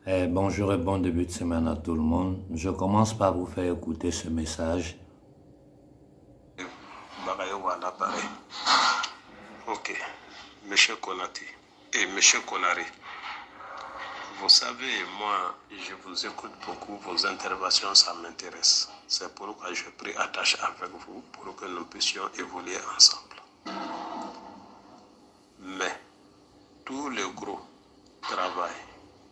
Bonjour et bon début de semaine à tout le monde. Je commence par vous faire écouter ce message. Bagayogo à l'appareil. Ok. Monsieur Konati et Monsieur Konari, vous savez, moi, je vous écoute beaucoup, vos interventions, ça m'intéresse. C'est pourquoi je pris attache avec vous pour que nous puissions évoluer ensemble. Mais, tout le gros travail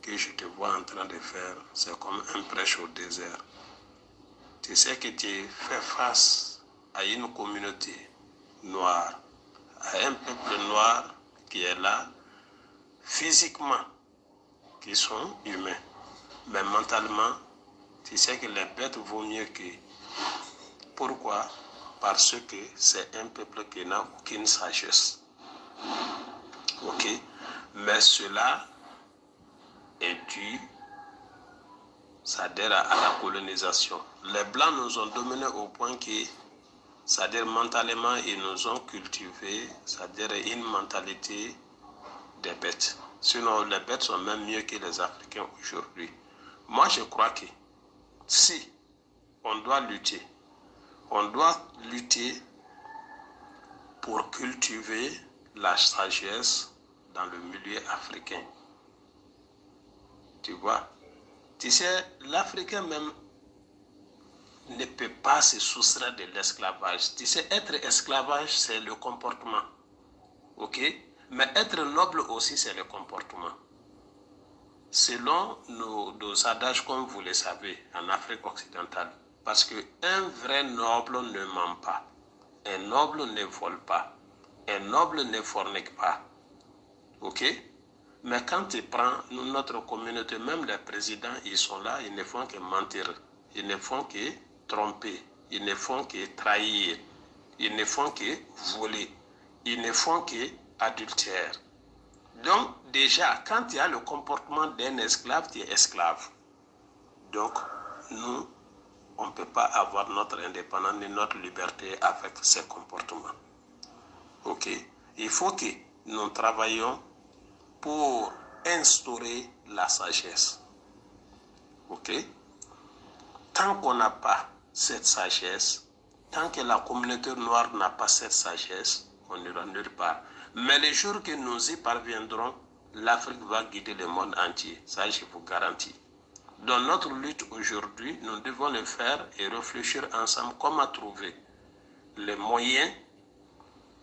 que je te vois en train de faire, c'est comme un prêche au désert. Tu sais que tu fais face à une communauté noire, à un peuple noir qui est là, physiquement, qui sont humains. Mais mentalement, tu sais que les bêtes vaut mieux que. Pourquoi? Parce que c'est un peuple qui n'a aucune sagesse. Ok? Mais cela est dû, c'est-à-dire à la colonisation. Les Blancs nous ont dominés au point que, c'est-à-dire mentalement, ils nous ont cultivé, c'est-à-dire une mentalité des bêtes. Sinon, les bêtes sont même mieux que les Africains aujourd'hui. Moi, je crois que si on doit lutter pour cultiver la sagesse dans le milieu africain. Tu vois? Tu sais, l'Africain même ne peut pas se soustraire de l'esclavage. Tu sais, être esclavage, c'est le comportement. Ok? Mais être noble aussi, c'est le comportement. Selon nos adages, comme vous le savez, en Afrique occidentale, parce qu'un vrai noble ne ment pas. Un noble ne vole pas. Un noble ne fornique pas. Ok? Mais quand tu prends notre communauté, même les présidents, ils sont là, ils ne font que mentir. Ils ne font que tromper. Ils ne font que trahir. Ils ne font que voler. Ils ne font que adultère. Donc, déjà, quand il y a le comportement d'un esclave, tu es esclave. Donc, nous, on ne peut pas avoir notre indépendance ni notre liberté avec ces comportements. Ok? Il faut que nous travaillions pour instaurer la sagesse. Ok? Tant qu'on n'a pas cette sagesse, tant que la communauté noire n'a pas cette sagesse, on n'ira nulle part. Mais les jours que nous y parviendrons, l'Afrique va guider le monde entier. Ça, je vous garantis. Dans notre lutte aujourd'hui, nous devons le faire et réfléchir ensemble comment trouver les moyens,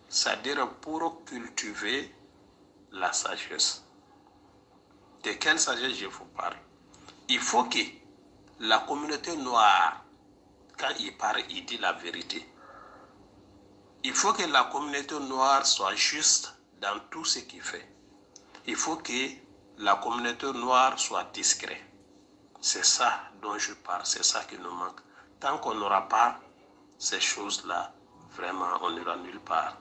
c'est-à-dire pour cultiver la sagesse. De quelle sagesse je vous parle? Il faut que la communauté noire, quand il parle, il dit la vérité. Il faut que la communauté noire soit juste dans tout ce qu'il fait. Il faut que la communauté noire soit discrète. C'est ça dont je parle, c'est ça qui nous manque. Tant qu'on n'aura pas ces choses-là, vraiment, on n'ira nulle part.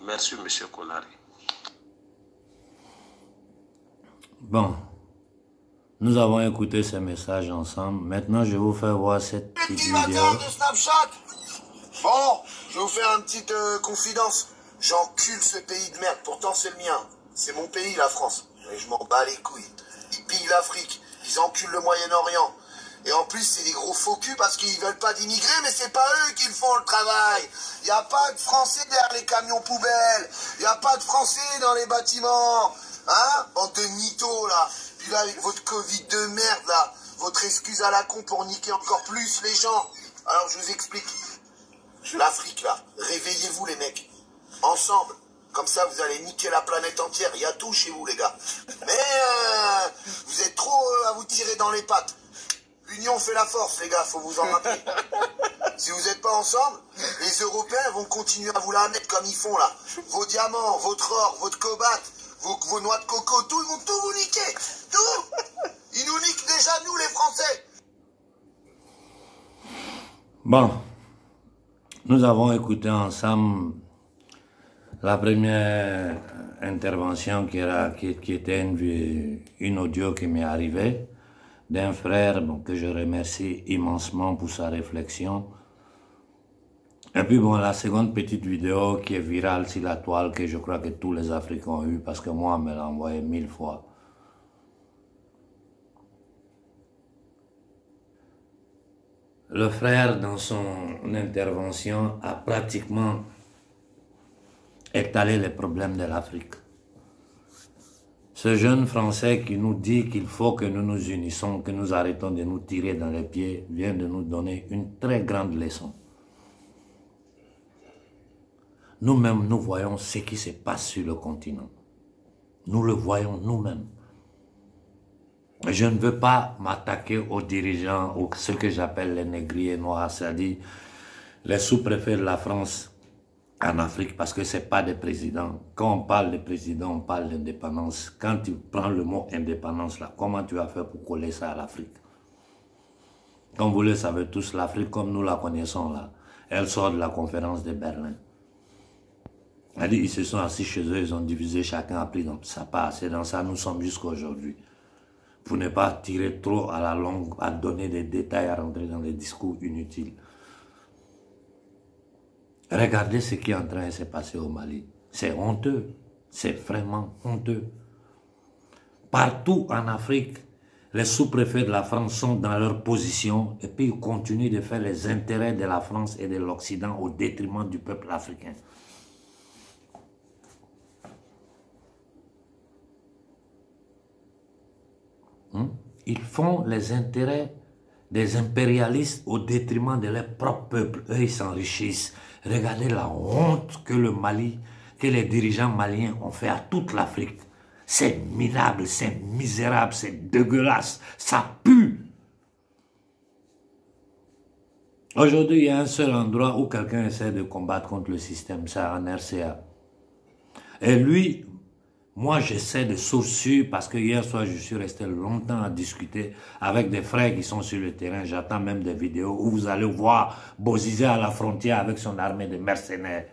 Merci, M. Konari. Bon, nous avons écouté ce message ensemble. Maintenant, je vais vous faire voir cette petite vidéo. De Snapchat. Bon, je vais vous faire une petite confidence. J'encule ce pays de merde, pourtant c'est le mien. C'est mon pays, la France. Et je m'en bats les couilles. Ils pillent l'Afrique, ils enculent le Moyen-Orient. Et en plus, c'est des gros faux culs parce qu'ils veulent pas d'immigrés, mais c'est pas eux qui le font le travail. Il n'y a pas de Français derrière les camions poubelles. Il n'y a pas de Français dans les bâtiments. Hein? Bande de mythos, là. Puis là, avec votre Covid de merde, là. Votre excuse à la con pour niquer encore plus les gens. Alors, je vous explique. L'Afrique, là. Réveillez-vous, les mecs. Ensemble. Comme ça, vous allez niquer la planète entière. Il y a tout chez vous, les gars. Mais vous êtes trop à vous tirer dans les pattes. L'union fait la force, les gars, faut vous en rappeler. Si vous n'êtes pas ensemble, les Européens vont continuer à vous la mettre comme ils font, là. Vos diamants, votre or, votre cobalt, vos noix de coco, tout, ils vont tout vous niquer. Tout. Ils nous niquent déjà, nous, les Français. Bon, nous avons écouté ensemble la première intervention qui était une audio qui m'est arrivée d'un frère que je remercie immensement pour sa réflexion. Et puis bon, la seconde petite vidéo qui est virale sur la toile, que je crois que tous les Africains ont eu, parce que moi, on me l'a envoyé 1000 fois. Le frère, dans son intervention, a pratiquement étalé les problèmes de l'Afrique. Ce jeune Français qui nous dit qu'il faut que nous nous unissons, que nous arrêtons de nous tirer dans les pieds, vient de nous donner une très grande leçon. Nous-mêmes, nous voyons ce qui se passe sur le continent. Nous le voyons nous-mêmes. Je ne veux pas m'attaquer aux dirigeants, ou ce que j'appelle les négriers noirs, c'est-à-dire les sous-préfets de la France en Afrique, parce que ce n'est pas des présidents. Quand on parle de président, on parle d'indépendance. Quand tu prends le mot indépendance, là, comment tu vas faire pour coller ça à l'Afrique? Comme vous le savez tous, l'Afrique, comme nous la connaissons là, elle sort de la conférence de Berlin. Ils se sont assis chez eux, ils ont divisé, chacun a pris dans sa part. C'est dans ça nous sommes jusqu'à aujourd'hui. Pour ne pas tirer trop à la longue, à donner des détails, à rentrer dans des discours inutiles. Regardez ce qui est en train de se passer au Mali. C'est honteux. C'est vraiment honteux. Partout en Afrique, les sous-préfets de la France sont dans leur position et puis ils continuent de faire les intérêts de la France et de l'Occident au détriment du peuple africain. Ils font les intérêts des impérialistes au détriment de leur propre peuple. Eux, ils s'enrichissent. Regardez la honte que le Mali, que les dirigeants maliens ont fait à toute l'Afrique. C'est minable, c'est misérable, c'est dégueulasse, ça pue. Aujourd'hui, il y a un seul endroit où quelqu'un essaie de combattre contre le système, c'est en RCA. Et lui, moi j'essaie de sources sûres parce que hier soir je suis resté longtemps à discuter avec des frères qui sont sur le terrain. J'attends même des vidéos où vous allez voir Bozizé à la frontière avec son armée de mercenaires.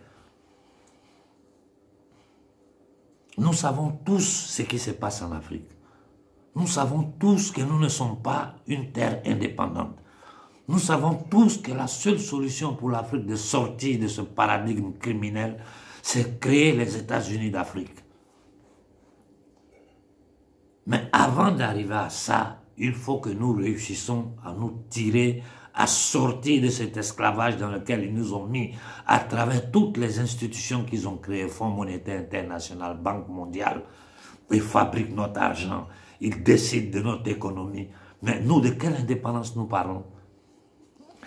Nous savons tous ce qui se passe en Afrique. Nous savons tous que nous ne sommes pas une terre indépendante. Nous savons tous que la seule solution pour l'Afrique de sortir de ce paradigme criminel, c'est créer les États-Unis d'Afrique. Mais avant d'arriver à ça, il faut que nous réussissions à nous tirer, à sortir de cet esclavage dans lequel ils nous ont mis à travers toutes les institutions qu'ils ont créées, Fonds monétaire international, Banque mondiale. Ils fabriquent notre argent, ils décident de notre économie. Mais nous, de quelle indépendance nous parlons?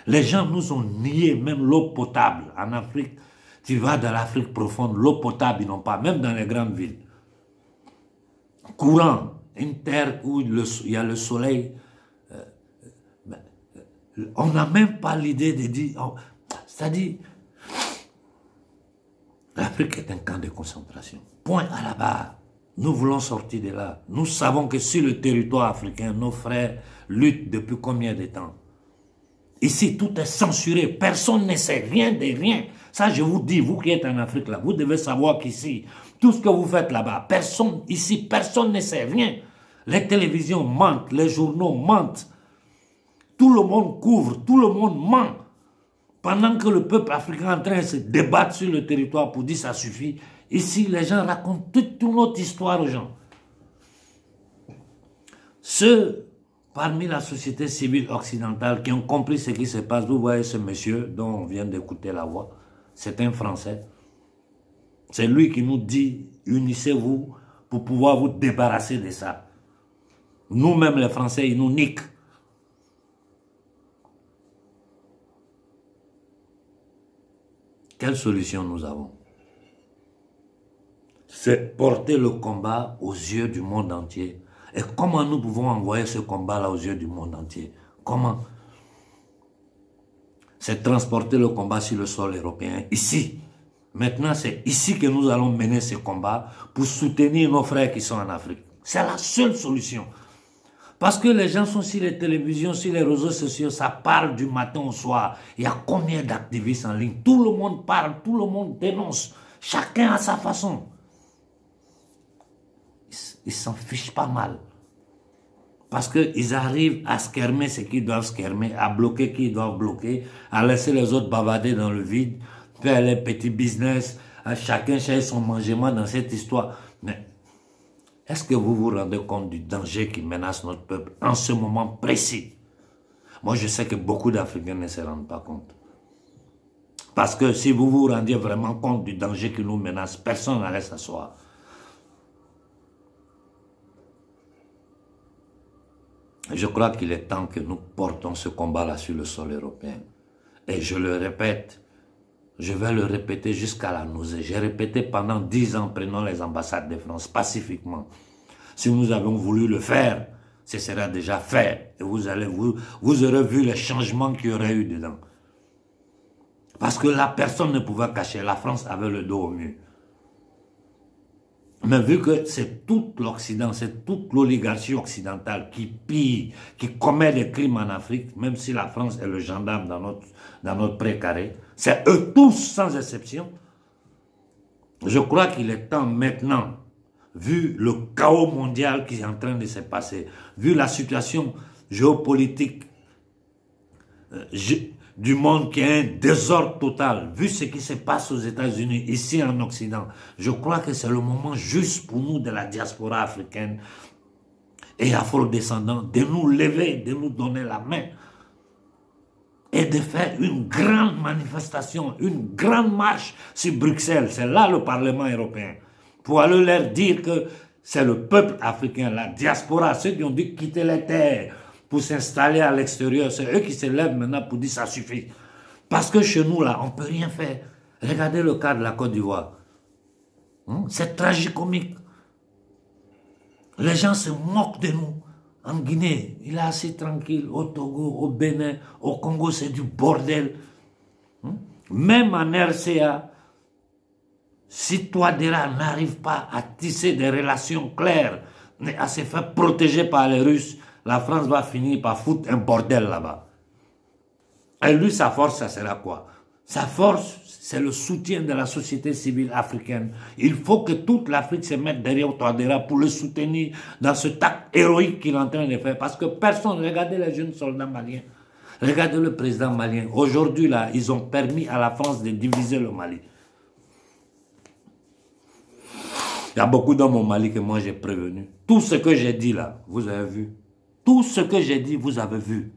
Les gens nous ont nié même l'eau potable. En Afrique, tu vas dans l'Afrique profonde, l'eau potable, ils n'ont pas, même dans les grandes villes. Courant. Une terre où il y a le soleil, on n'a même pas l'idée de dire, c'est-à-dire, l'Afrique est un camp de concentration. Point à la barre. Nous voulons sortir de là. Nous savons que sur le territoire africain, nos frères luttent depuis combien de temps? Ici, tout est censuré. Personne ne sait rien de rien. Ça, je vous dis, vous qui êtes en Afrique, là, vous devez savoir qu'ici, tout ce que vous faites là-bas, personne, ici, personne ne sait rien. Les télévisions mentent, les journaux mentent. Tout le monde couvre, tout le monde ment. Pendant que le peuple africain est en train de se débattre sur le territoire pour dire ça suffit, ici, les gens racontent toute notre histoire aux gens. Ceux parmi la société civile occidentale qui ont compris ce qui se passe, vous voyez ce monsieur dont on vient d'écouter la voix, c'est un Français. C'est lui qui nous dit, unissez-vous pour pouvoir vous débarrasser de ça. Nous-mêmes les Français, ils nous niquent. Quelle solution nous avons? C'est porter le combat aux yeux du monde entier. Et comment nous pouvons envoyer ce combat-là aux yeux du monde entier? Comment? C'est transporter le combat sur le sol européen, ici. Maintenant, c'est ici que nous allons mener ce combat pour soutenir nos frères qui sont en Afrique. C'est la seule solution. Parce que les gens sont sur les télévisions, sur les réseaux sociaux, ça parle du matin au soir. Il y a combien d'activistes en ligne? Tout le monde parle, tout le monde dénonce. Chacun à sa façon. Ils s'en fichent pas mal. Parce qu'ils arrivent à skermer ce qu'ils doivent skermer, à bloquer qui doivent bloquer, à laisser les autres bavarder dans le vide, faire les petits business, à chacun chercher son mangement dans cette histoire. Mais est-ce que vous vous rendez compte du danger qui menace notre peuple en ce moment précis? Moi, je sais que beaucoup d'Africains ne se rendent pas compte. Parce que si vous vous rendiez vraiment compte du danger qui nous menace, personne n'allait s'asseoir. Je crois qu'il est temps que nous portons ce combat-là sur le sol européen. Et je le répète, je vais le répéter jusqu'à la nausée. J'ai répété pendant 10 ans, prenons les ambassades de France pacifiquement. Si nous avons voulu le faire, ce sera déjà fait. Et vous aurez vu les changements qu'il y aurait eu dedans. Parce que là, personne ne pouvait cacher. La France avait le dos au mur. Mais vu que c'est tout l'Occident, c'est toute l'oligarchie occidentale qui pille, qui commet des crimes en Afrique, même si la France est le gendarme dans notre précaré, c'est eux tous sans exception. Je crois qu'il est temps maintenant, vu le chaos mondial qui est en train de se passer, vu la situation géopolitique du monde qui est un désordre total, vu ce qui se passe aux États-Unis, ici en Occident, je crois que c'est le moment juste pour nous de la diaspora africaine et afro-descendants de nous lever, de nous donner la main et de faire une grande manifestation, une grande marche sur Bruxelles. C'est là le Parlement européen, pour aller leur dire que c'est le peuple africain, la diaspora, ceux qui ont dû quitter les terres pour s'installer à l'extérieur, c'est eux qui se lèvent maintenant pour dire ça suffit. Parce que chez nous, là, on ne peut rien faire. Regardez le cas de la Côte d'Ivoire. C'est tragicomique. Les gens se moquent de nous. En Guinée, il est assez tranquille. Au Togo, au Bénin, au Congo, c'est du bordel. Même en RCA, si Touadéra n'arrive pas à tisser des relations claires, à se faire protéger par les Russes, la France va finir par foutre un bordel là-bas. Et lui, sa force, ça sera quoi? Sa force, c'est le soutien de la société civile africaine. Il faut que toute l'Afrique se mette derrière Touadéra pour le soutenir dans ce acte héroïque qu'il est en train de faire. Parce que personne, regardez les jeunes soldats maliens, regardez le président malien. Aujourd'hui, là, ils ont permis à la France de diviser le Mali. Il y a beaucoup d'hommes au Mali que moi j'ai prévenu. Tout ce que j'ai dit là, vous avez vu. Tout ce que j'ai dit, vous avez vu.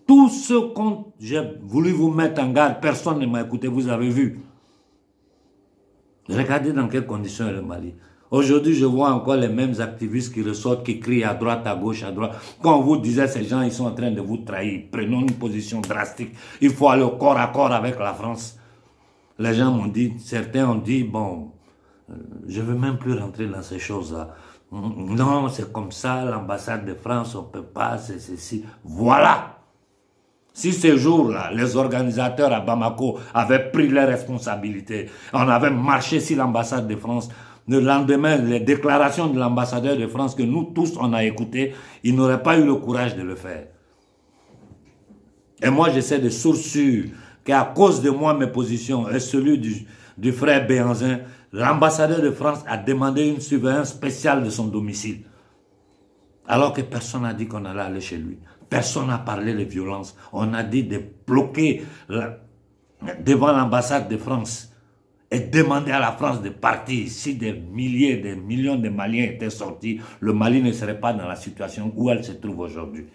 Tout ce que j'ai voulu vous mettre en garde, personne ne m'a écouté, vous avez vu. Regardez dans quelles conditions est le Mali. Aujourd'hui, je vois encore les mêmes activistes qui ressortent, qui crient à droite, à gauche, à droite. Quand on vous disait, ces gens, ils sont en train de vous trahir. Prenons une position drastique. Il faut aller au corps à corps avec la France. Les gens m'ont dit, certains ont dit, bon, je ne veux même plus rentrer dans ces choses-là. Non, c'est comme ça, l'ambassade de France, on ne peut pas, c'est ceci. Voilà. Si ces jours-là, les organisateurs à Bamako avaient pris leurs responsabilités, on avait marché sur l'ambassade de France, le lendemain, les déclarations de l'ambassadeur de France que nous tous, on a écouté, ils n'auraient pas eu le courage de le faire. Et moi, j'essaie de source sûre qu'à cause de moi, mes positions et celui du frère Béhanzin, l'ambassadeur de France a demandé une surveillance spéciale de son domicile. Alors que personne n'a dit qu'on allait aller chez lui. Personne n'a parlé de violence. On a dit de bloquer devant l'ambassade de France et demander à la France de partir. Si des milliers, des millions de Maliens étaient sortis, le Mali ne serait pas dans la situation où elle se trouve aujourd'hui.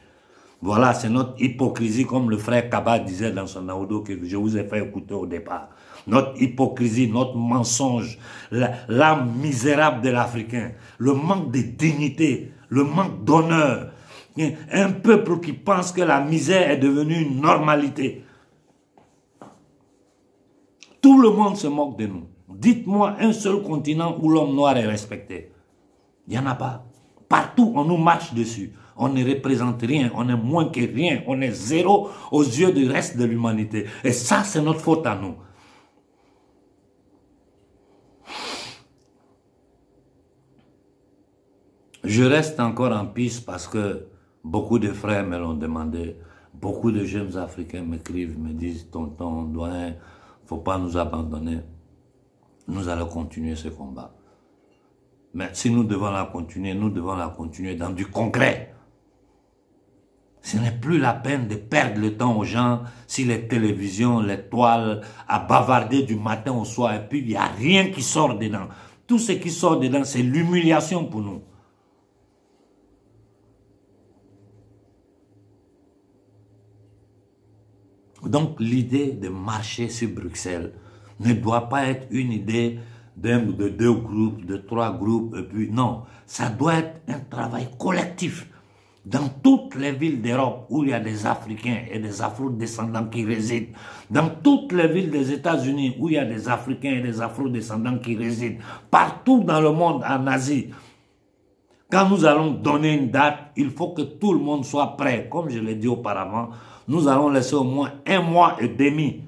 Voilà, c'est notre hypocrisie, comme le frère Kaba disait dans son audio que je vous ai fait écouter au départ. Notre hypocrisie, notre mensonge, l'âme misérable de l'Africain, le manque de dignité, le manque d'honneur. Un peuple qui pense que la misère est devenue une normalité. Tout le monde se moque de nous. Dites-moi un seul continent où l'homme noir est respecté. Il n'y en a pas. Partout, on nous marche dessus. On ne représente rien, on est moins que rien, on est zéro aux yeux du reste de l'humanité. Et ça, c'est notre faute à nous. Je reste encore en piste parce que beaucoup de frères me l'ont demandé. Beaucoup de jeunes Africains m'écrivent, me disent, tonton, doyen, il ne faut pas nous abandonner. Nous allons continuer ce combat. Mais si nous devons la continuer, nous devons la continuer dans du concret. Ce n'est plus la peine de perdre le temps aux gens sur les télévisions, les toiles, à bavarder du matin au soir. Et puis, il n'y a rien qui sort dedans. Tout ce qui sort dedans, c'est l'humiliation pour nous. Donc l'idée de marcher sur Bruxelles ne doit pas être une idée de 2 groupes, de 3 groupes, et puis non, ça doit être un travail collectif. Dans toutes les villes d'Europe où il y a des Africains et des Afro-descendants qui résident, dans toutes les villes des États-Unis où il y a des Africains et des Afro-descendants qui résident, partout dans le monde, en Asie, quand nous allons donner une date, il faut que tout le monde soit prêt. Comme je l'ai dit auparavant, nous allons laisser au moins 1 mois et demi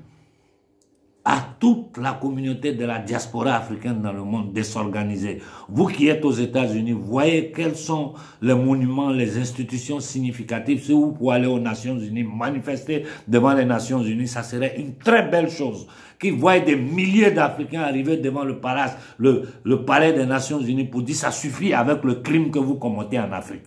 à toute la communauté de la diaspora africaine dans le monde de s'organiser. Vous qui êtes aux États-Unis, voyez quels sont les monuments, les institutions significatives. Si vous pouvez aller aux Nations Unies, manifester devant les Nations Unies, ça serait une très belle chose. Qui voient des milliers d'Africains arriver devant le palais des Nations Unies pour dire ça suffit avec le crime que vous commettez en Afrique.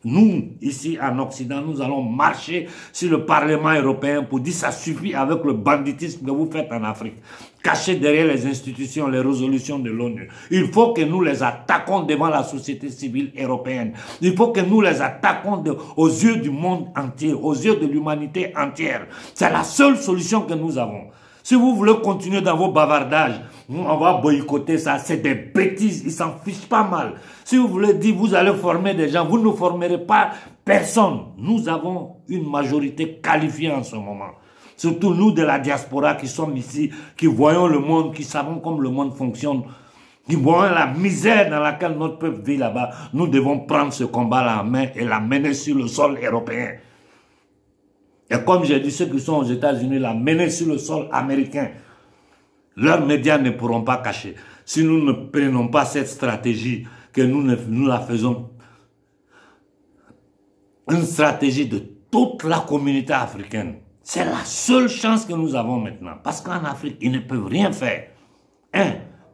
Nous, ici en Occident, nous allons marcher sur le Parlement européen pour dire ça suffit avec le banditisme que vous faites en Afrique. Cachés derrière les institutions, les résolutions de l'ONU. Il faut que nous les attaquons devant la société civile européenne. Il faut que nous les attaquons aux yeux du monde entier, aux yeux de l'humanité entière. C'est la seule solution que nous avons. Si vous voulez continuer dans vos bavardages, on va boycotter ça, c'est des bêtises, ils s'en fichent pas mal. Si vous voulez dire, vous allez former des gens, vous ne formerez pas personne. Nous avons une majorité qualifiée en ce moment. Surtout nous de la diaspora qui sommes ici, qui voyons le monde, qui savons comment le monde fonctionne, qui voyons la misère dans laquelle notre peuple vit là-bas. Nous devons prendre ce combat-là en main et l'amener sur le sol européen. Et comme j'ai dit, ceux qui sont aux États-Unis, la mener sur le sol américain. Leurs médias ne pourront pas cacher. Si nous ne prenons pas cette stratégie, que nous la faisons, une stratégie de toute la communauté africaine, c'est la seule chance que nous avons maintenant. Parce qu'en Afrique, ils ne peuvent rien faire.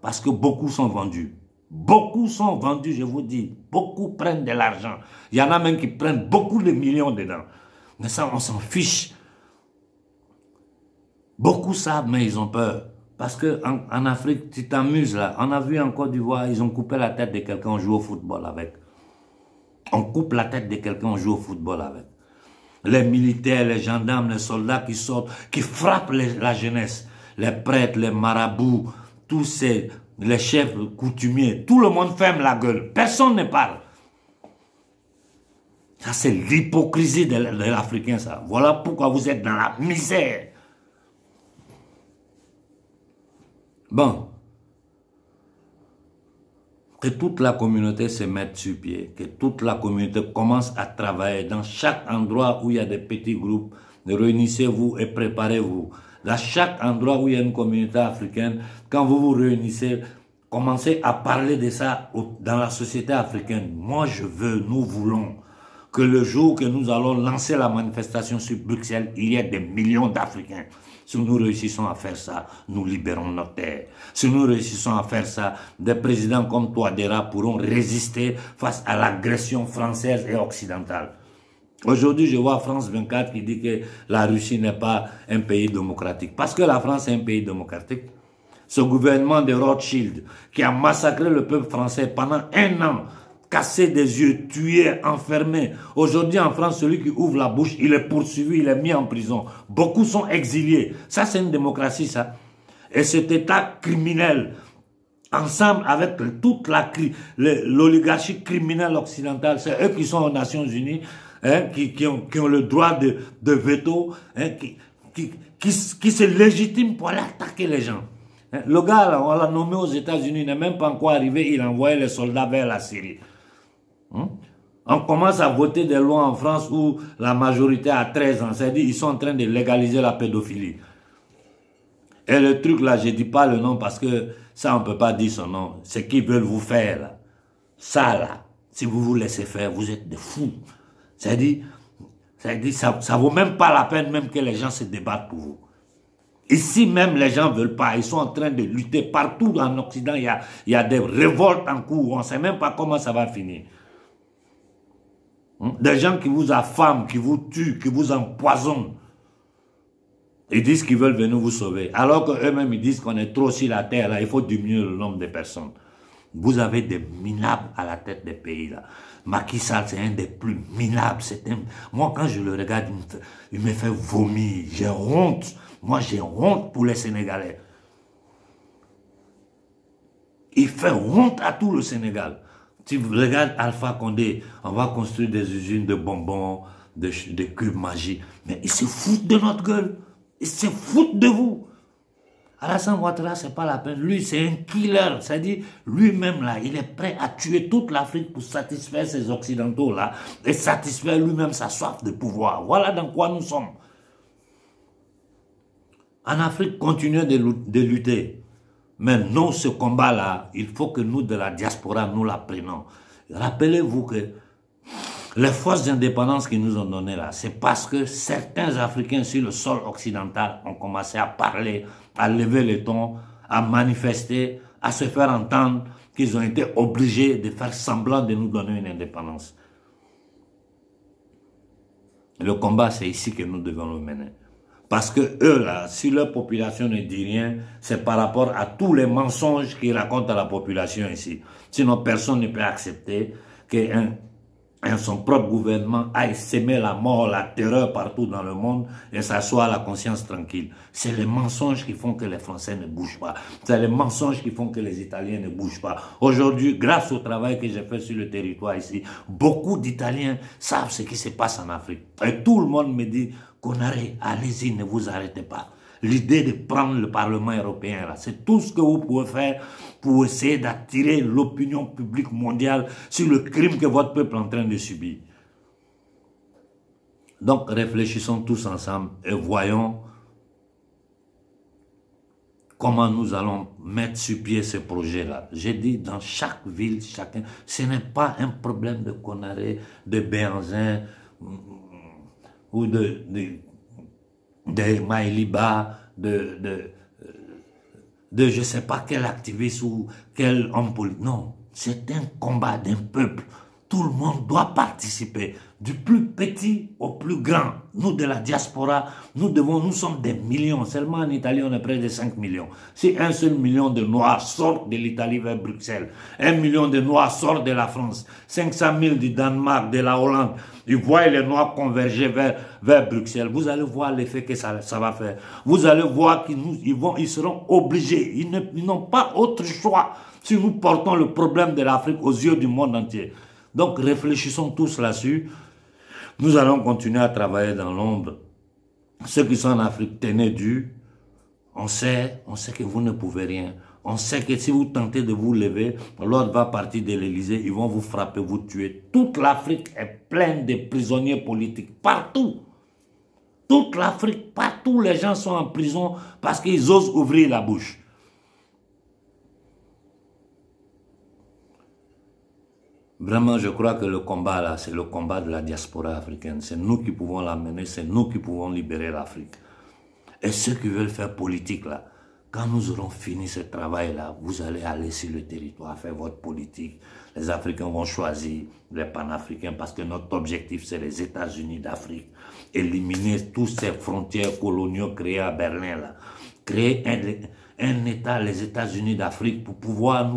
Parce que beaucoup sont vendus. Beaucoup sont vendus, je vous dis. Beaucoup prennent de l'argent. Il y en a même qui prennent beaucoup de millions dedans. Mais ça, on s'en fiche. Beaucoup savent, mais ils ont peur. Parce qu'en Afrique, tu t'amuses là. On a vu en Côte d'Ivoire, ils ont coupé la tête de quelqu'un, on joue au football avec. On coupe la tête de quelqu'un, on joue au football avec. Les militaires, les gendarmes, les soldats qui sortent, qui frappent la jeunesse. Les prêtres, les marabouts, tous les chefs coutumiers. Tout le monde ferme la gueule. Personne ne parle. Ça, c'est l'hypocrisie de l'Africain, ça. Voilà pourquoi vous êtes dans la misère. Bon. Que toute la communauté se mette sur pied. Que toute la communauté commence à travailler. Dans chaque endroit où il y a des petits groupes, réunissez-vous et préparez-vous. Dans chaque endroit où il y a une communauté africaine, quand vous vous réunissez, commencez à parler de ça dans la société africaine. Moi, je veux, nous voulons que le jour que nous allons lancer la manifestation sur Bruxelles, il y ait des millions d'Africains. Si nous réussissons à faire ça, nous libérons notre terre. Si nous réussissons à faire ça, des présidents comme Touadéra pourront résister face à l'agression française et occidentale. Aujourd'hui, je vois France 24 qui dit que la Russie n'est pas un pays démocratique. Parce que la France est un pays démocratique. Ce gouvernement de Rothschild qui a massacré le peuple français pendant 1 an, cassé des yeux, tué, enfermé. Aujourd'hui en France, celui qui ouvre la bouche, il est poursuivi, il est mis en prison. Beaucoup sont exiliés. Ça, c'est une démocratie, ça. Et cet État criminel, ensemble avec toute l'oligarchie criminelle occidentale, c'est eux qui sont aux Nations Unies, hein, qui ont le droit de veto, hein, qui se légitiment pour aller attaquer les gens. Hein. Le gars, là, on l'a nommé aux États-Unis, il n'est même pas encore arrivé, il a envoyé les soldats vers la Syrie. On commence à voter des lois en France où la majorité a 13 ans. C'est-à-dire qu'ils sont en train de légaliser la pédophilie. Et le truc là, je ne dis pas le nom parce que ça, on ne peut pas dire son nom. Ce qu'ils veulent vous faire là. Ça là, si vous vous laissez faire, vous êtes des fous. C'est-à-dire, ça ne vaut même pas la peine même que les gens se débattent pour vous. Ici même, les gens ne veulent pas. Ils sont en train de lutter. Partout en Occident, il y a des révoltes en cours. On ne sait même pas comment ça va finir. Des gens qui vous affament, qui vous tuent, qui vous empoisonnent. Ils disent qu'ils veulent venir vous sauver. Alors qu'eux-mêmes, ils disent qu'on est trop sur la terre. Là, il faut diminuer le nombre de personnes. Vous avez des minables à la tête des pays là. Macky Sall, c'est un des plus minables. Moi, quand je le regarde, il me fait vomir. J'ai honte. Moi, j'ai honte pour les Sénégalais. Il fait honte à tout le Sénégal. Si vous regardez Alpha Condé, on va construire des usines de bonbons, de cubes magiques. Mais ils se foutent de notre gueule. Ils se foutent de vous. Alassane Ouattara, c'est pas la peine. Lui, c'est un killer. C'est-à-dire, lui-même, là, il est prêt à tuer toute l'Afrique pour satisfaire ces Occidentaux, là, et satisfaire lui-même sa soif de pouvoir. Voilà dans quoi nous sommes. En Afrique, continuez de lutter. Mais non, ce combat-là, il faut que nous, de la diaspora, nous l'apprenons. Rappelez-vous que les forces d'indépendance qu'ils nous ont données là, c'est parce que certains Africains sur le sol occidental ont commencé à parler, à lever le ton, à manifester, à se faire entendre qu'ils ont été obligés de faire semblant de nous donner une indépendance. Le combat, c'est ici que nous devons le mener. Parce que eux là, si leur population ne dit rien, c'est par rapport à tous les mensonges qu'ils racontent à la population ici. Sinon, personne ne peut accepter que son propre gouvernement aille s'aimer la mort, la terreur partout dans le monde et s'assoit à la conscience tranquille. C'est les mensonges qui font que les Français ne bougent pas. C'est les mensonges qui font que les Italiens ne bougent pas. Aujourd'hui, grâce au travail que j'ai fait sur le territoire ici, beaucoup d'Italiens savent ce qui se passe en Afrique. Et tout le monde me dit, Konaré, allez-y, ne vous arrêtez pas. L'idée de prendre le Parlement européen, là, c'est tout ce que vous pouvez faire pour essayer d'attirer l'opinion publique mondiale sur le crime que votre peuple est en train de subir. Donc, réfléchissons tous ensemble et voyons comment nous allons mettre sur pied ce projet-là. J'ai dit, dans chaque ville, chacun, ce n'est pas un problème de Konaré, de Béhanzin ou de Maïliba, de je ne sais pas quel activiste ou quel homme politique. Non, c'est un combat d'un peuple. Tout le monde doit participer, du plus petit au plus grand. Nous, de la diaspora, nous sommes des millions. Seulement en Italie, on est près de 5 millions. Si un seul million de Noirs sort de l'Italie vers Bruxelles, 1 million de Noirs sort de la France, 500 000 du Danemark, de la Hollande, ils voient les Noirs converger vers Bruxelles. Vous allez voir l'effet que ça va faire. Vous allez voir qu'ils seront obligés. Ils n'ont pas autre choix si nous portons le problème de l'Afrique aux yeux du monde entier. Donc réfléchissons tous là-dessus. Nous allons continuer à travailler dans l'ombre. Ceux qui sont en Afrique, tenez dû. On sait que vous ne pouvez rien. On sait que si vous tentez de vous lever, l'ordre va partir de l'Élysée, ils vont vous frapper, vous tuer. Toute l'Afrique est pleine de prisonniers politiques, partout. Toute l'Afrique, partout, les gens sont en prison parce qu'ils osent ouvrir la bouche. Vraiment, je crois que le combat là, c'est le combat de la diaspora africaine. C'est nous qui pouvons l'amener, c'est nous qui pouvons libérer l'Afrique. Et ceux qui veulent faire politique là, quand nous aurons fini ce travail-là, vous allez aller sur le territoire, faire votre politique. Les Africains vont choisir les panafricains parce que notre objectif, c'est les États-Unis d'Afrique. Éliminer toutes ces frontières coloniaux créées à Berlin, là. Créer un État, les États-Unis d'Afrique, pour pouvoir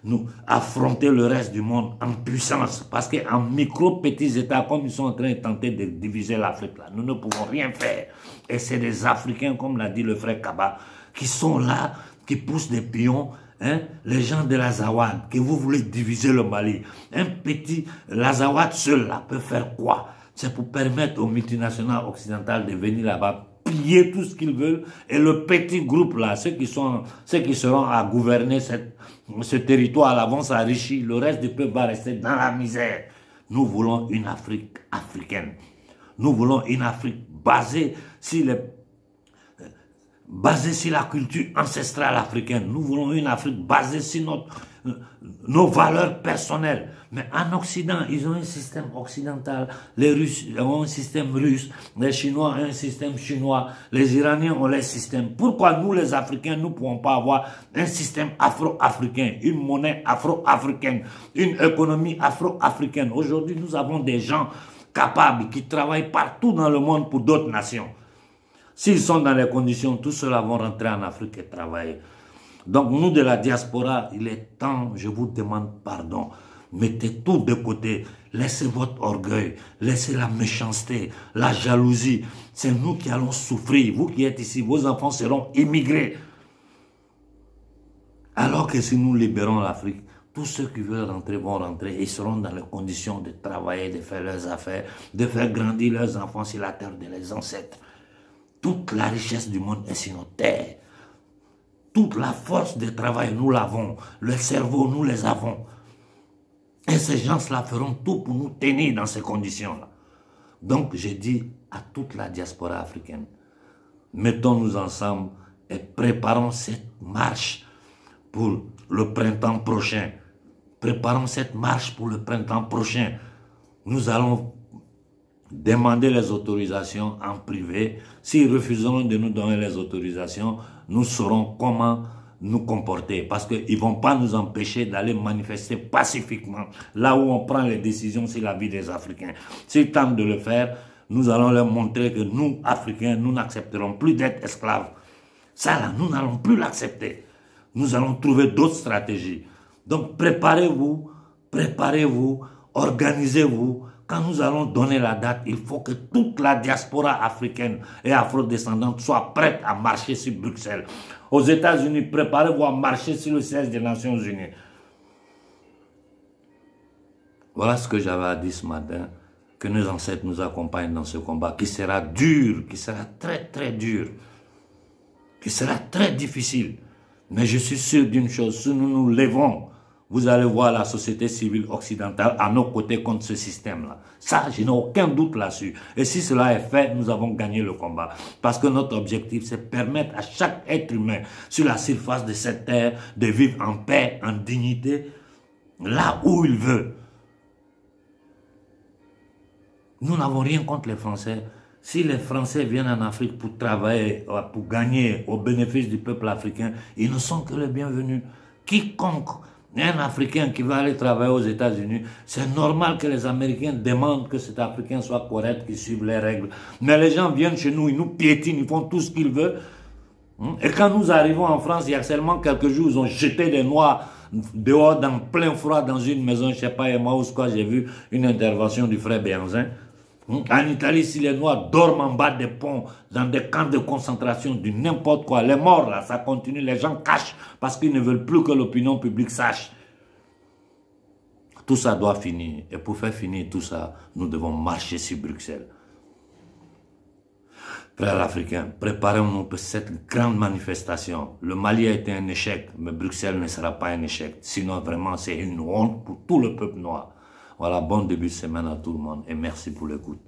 nous affronter le reste du monde en puissance. Parce qu'en micro-petits États, comme ils sont en train de tenter de diviser l'Afrique, là, nous ne pouvons rien faire. Et c'est des Africains, comme l'a dit le frère Kaba, qui sont là, qui poussent des pions, hein, les gens de l'Azawad, que vous voulez diviser le Mali. Un petit, l'Azawad seul, là, peut faire quoi? C'est pour permettre aux multinationales occidentales de venir là-bas, piller tout ce qu'ils veulent, et le petit groupe, là, ceux qui seront à gouverner ce territoire-là, vont s'enrichir, le reste du peuple va rester dans la misère. Nous voulons une Afrique africaine. Nous voulons une Afrique basée sur la culture ancestrale africaine. Nous voulons une Afrique basée sur nos valeurs personnelles. Mais en Occident, ils ont un système occidental. Les Russes ont un système russe. Les Chinois ont un système chinois. Les Iraniens ont leur système. Pourquoi nous, les Africains, nous ne pouvons pas avoir un système afro-africain, une monnaie afro-africaine, une économie afro-africaine? Aujourd'hui, nous avons des gens capables qui travaillent partout dans le monde pour d'autres nations. S'ils sont dans les conditions, tous ceux-là vont rentrer en Afrique et travailler. Donc nous de la diaspora, il est temps, je vous demande pardon. Mettez tout de côté, laissez votre orgueil, laissez la méchanceté, la jalousie. C'est nous qui allons souffrir. Vous qui êtes ici, vos enfants seront immigrés. Alors que si nous libérons l'Afrique, tous ceux qui veulent rentrer vont rentrer. Ils seront dans les conditions de travailler, de faire leurs affaires, de faire grandir leurs enfants sur la terre de leurs ancêtres. Toute la richesse du monde est sur nos terres. Toute la force de travail, nous l'avons. Le cerveau, nous les avons. Et ces gens-là feront tout pour nous tenir dans ces conditions-là. Donc, j'ai dit à toute la diaspora africaine, mettons-nous ensemble et préparons cette marche pour le printemps prochain. Préparons cette marche pour le printemps prochain. Nous allons demander les autorisations en privé. S'ils refuseront de nous donner les autorisations, nous saurons comment nous comporter. Parce qu'ils ne vont pas nous empêcher d'aller manifester pacifiquement là où on prend les décisions sur la vie des Africains. S'ils tentent de le faire, nous allons leur montrer que nous, Africains, nous n'accepterons plus d'être esclaves. Ça là, nous n'allons plus l'accepter. Nous allons trouver d'autres stratégies. Donc préparez-vous, organisez-vous. Quand nous allons donner la date, il faut que toute la diaspora africaine et afrodescendante soit prête à marcher sur Bruxelles. Aux États-Unis, préparez-vous à marcher sur le siège des Nations Unies. Voilà ce que j'avais à dire ce matin. Que nos ancêtres nous accompagnent dans ce combat qui sera dur, qui sera très très dur, qui sera très difficile. Mais je suis sûr d'une chose, si nous nous levons, vous allez voir la société civile occidentale à nos côtés contre ce système-là. Ça, je n'ai aucun doute là-dessus. Et si cela est fait, nous avons gagné le combat. Parce que notre objectif, c'est permettre à chaque être humain sur la surface de cette terre de vivre en paix, en dignité, là où il veut. Nous n'avons rien contre les Français. Si les Français viennent en Afrique pour travailler, pour gagner au bénéfice du peuple africain, ils ne sont que les bienvenus. Quiconque un Africain qui va aller travailler aux États-Unis, c'est normal que les Américains demandent que cet Africain soit correct, qu'il suive les règles. Mais les gens viennent chez nous, ils nous piétinent, ils font tout ce qu'ils veulent. Et quand nous arrivons en France, il y a seulement quelques jours, ils ont jeté des Noirs dehors dans plein froid dans une maison, je ne sais pas, Emmaüs, quoi, j'ai vu une intervention du frère Béanzin. En Italie, si les Noirs dorment en bas des ponts, dans des camps de concentration, du n'importe quoi, les morts là, ça continue, les gens cachent parce qu'ils ne veulent plus que l'opinion publique sache. Tout ça doit finir. Et pour faire finir tout ça, nous devons marcher sur Bruxelles. Frères africains, préparons-nous pour cette grande manifestation. Le Mali a été un échec, mais Bruxelles ne sera pas un échec. Sinon, vraiment, c'est une honte pour tout le peuple noir. Voilà, bon début de semaine à tout le monde et merci pour l'écoute.